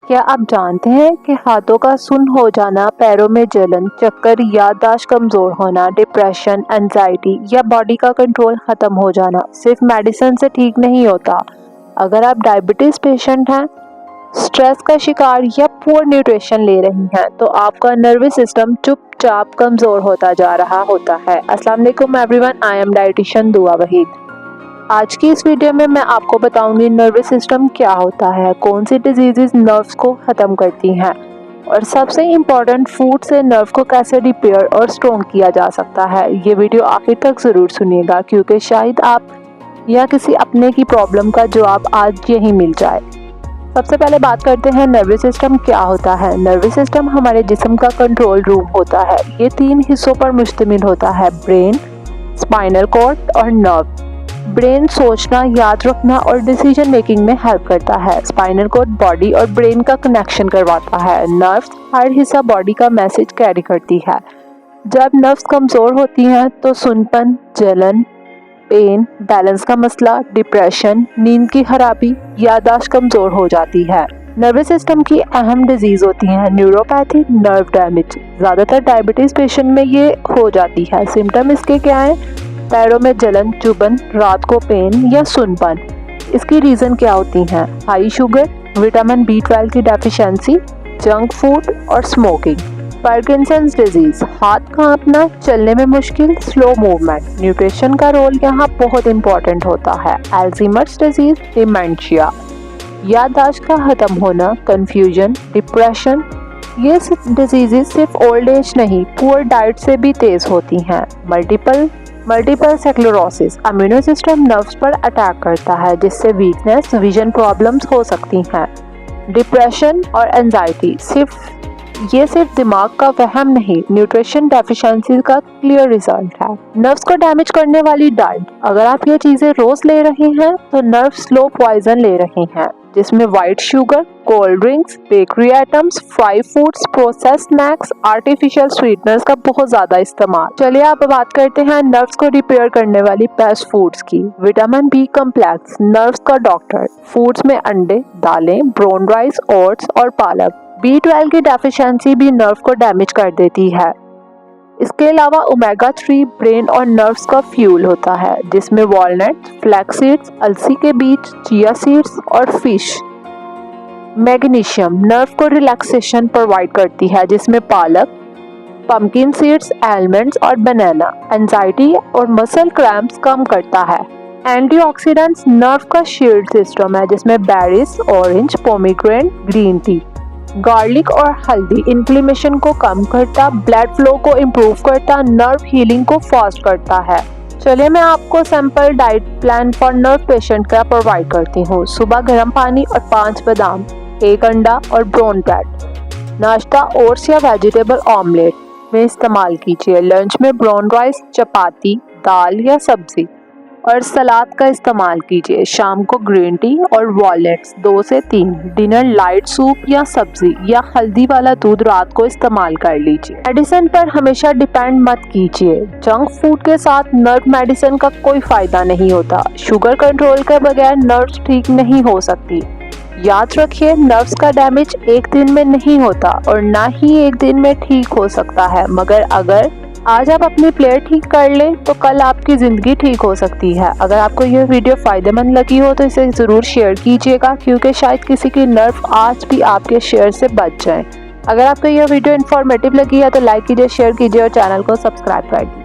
क्या आप जानते हैं कि हाथों का सुन्न हो जाना, पैरों में जलन, चक्कर, याददाश्त कमजोर होना, डिप्रेशन, एंजाइटी या बॉडी का कंट्रोल खत्म हो जाना सिर्फ मेडिसिन से ठीक नहीं होता। अगर आप डायबिटीज पेशेंट हैं, स्ट्रेस का शिकार या पुअर न्यूट्रिशन ले रही हैं, तो आपका नर्वस सिस्टम चुपचाप कमजोर होता जा रहा होता है। अस्सलाम वालेकुम एवरीवन, आई एम डाइटिशियन दुआ वहीद। आज की इस वीडियो में मैं आपको बताऊंगी नर्वस सिस्टम क्या होता है, कौन सी डिजीजेस नर्व्स को ख़त्म करती हैं और सबसे इम्पॉर्टेंट फूड से नर्व को कैसे रिपेयर और स्ट्रॉन्ग किया जा सकता है। ये वीडियो आखिर तक ज़रूर सुनिएगा क्योंकि शायद आप या किसी अपने की प्रॉब्लम का जवाब आज यही मिल जाए। सबसे पहले बात करते हैं नर्वस सिस्टम क्या होता है। नर्वस सिस्टम हमारे जिस्म का कंट्रोल रूम होता है। ये 3 हिस्सों पर मुश्तमिल होता है: ब्रेन, स्पाइनल कॉर्ड और नर्व। ब्रेन सोचना, याद रखना और डिसीजन मेकिंग में हेल्प करता है। स्पाइनल कॉर्ड बॉडी और ब्रेन का कनेक्शन करवाता है। नर्व्स हर हिस्सा बॉडी का मैसेज कैरी करती है। जब नर्व्स कमजोर होती हैं तो सुनपन, जलन, पेन, बैलेंस का मसला, डिप्रेशन, नींद की खराबी, याददाश्त कमजोर हो जाती है। नर्वस सिस्टम की अहम डिजीज होती हैं न्यूरोपैथी, नर्व डैमेज। ज्यादातर डायबिटीज पेशेंट में ये हो जाती है। सिम्टम इसके क्या है? पैरों में जलन, चुभन, रात को पेन या सुनपन। इसकी रीज़न क्या होती हैं? हाई शुगर, विटामिन B12 की डेफिशिएंसी, जंक फूड और स्मोकिंग। पार्किंसंस डिजीज, हाथ कांपना, चलने में मुश्किल, स्लो मूवमेंट। न्यूट्रिशन का रोल यहाँ बहुत इंपॉर्टेंट होता है। अल्जाइमर्स डिजीज, डिमेंशिया, याददाश्त का खत्म होना, कंफ्यूजन, डिप्रेशन। ये डिजीजेस सिर्फ ओल्ड एज नहीं, पुअर डाइट से भी तेज होती हैं। Multiple sclerosis, immuno system nerves पर अटैक करता है जिससे वीकनेस, विजन प्रॉब्लम्स हो सकती हैं। डिप्रेशन और एंजाइटी, सिर्फ दिमाग का वहम नहीं, न्यूट्रिशन डेफिशिएंसी का क्लियर रिजल्ट है। नर्व्स को डैमेज करने वाली डाइट, अगर आप ये चीजें रोज ले रहे हैं तो नर्व स्लो पॉइजन ले रहे हैं जिसमें white sugar, cold drinks, bakery items, fry foods, process snacks, artificial sweeteners का बहुत ज्यादा इस्तेमाल। चलिए अब बात करते हैं नर्व्स को रिपेयर करने वाली बेस्ट फूड्स की। विटामिन B कॉम्प्लेक्स, नर्व्स का डॉक्टर। फूड्स में अंडे, दालें, ब्राउन राइस, ओट्स और पालक। B12 की डेफिशिएंसी भी नर्व को डैमेज कर देती है। इसके अलावा ओमेगा 3 ब्रेन और नर्व्स का फ्यूल होता है जिसमें वॉलनट, फ्लैक्स सीड्स, अलसी के बीज, चिया सीड्स और फिश। मैग्नीशियम नर्व को रिलैक्सेशन प्रोवाइड करती है जिसमें पालक, पंपकिन सीड्स, आलमंड्स और बनाना। एंजाइटी और मसल क्रैम्प्स कम करता है। एंटीऑक्सीडेंट्स नर्व का शील्ड सिस्टम है जिसमें berries, orange, pomegranate, green tea. Garlic और हल्दी इन्फ्लेमेशन को कम करता, ब्लड फ्लो को इम्प्रूव करता, नर्व हीलिंग को फास्ट करता है। चलिए मैं आपको simple diet plan for nerve patient का प्रोवाइड करती हूँ। सुबह गर्म पानी और 5 बादाम, 1 अंडा और ब्राउन ब्रेड। नाश्ता ओट्स या वेजिटेबल ऑमलेट में इस्तेमाल कीजिए। लंच में ब्राउन राइस, चपाती, दाल या सब्जी और सलाद का इस्तेमाल कीजिए। शाम को ग्रीन टी और वॉलनट्स 2 से 3। डिनर लाइट सूप या सब्जी या हल्दी वाला दूध रात को इस्तेमाल कर लीजिए। मेडिसिन पर हमेशा डिपेंड मत कीजिए। जंक फूड के साथ नर्व मेडिसिन का कोई फायदा नहीं होता। शुगर कंट्रोल के बगैर नर्व्स ठीक नहीं हो सकती। याद रखिए, नर्व्स का डैमेज एक दिन में नहीं होता और ना ही एक दिन में ठीक हो सकता है, मगर अगर आज आप अपनी प्लेट ठीक कर लें तो कल आपकी ज़िंदगी ठीक हो सकती है। अगर आपको यह वीडियो फ़ायदेमंद लगी हो तो इसे ज़रूर शेयर कीजिएगा क्योंकि शायद किसी की नर्व आज भी आपके शेयर से बच जाए। अगर आपको यह वीडियो इन्फॉर्मेटिव लगी है तो लाइक कीजिए, शेयर कीजिए और चैनल को सब्सक्राइब कर दीजिए।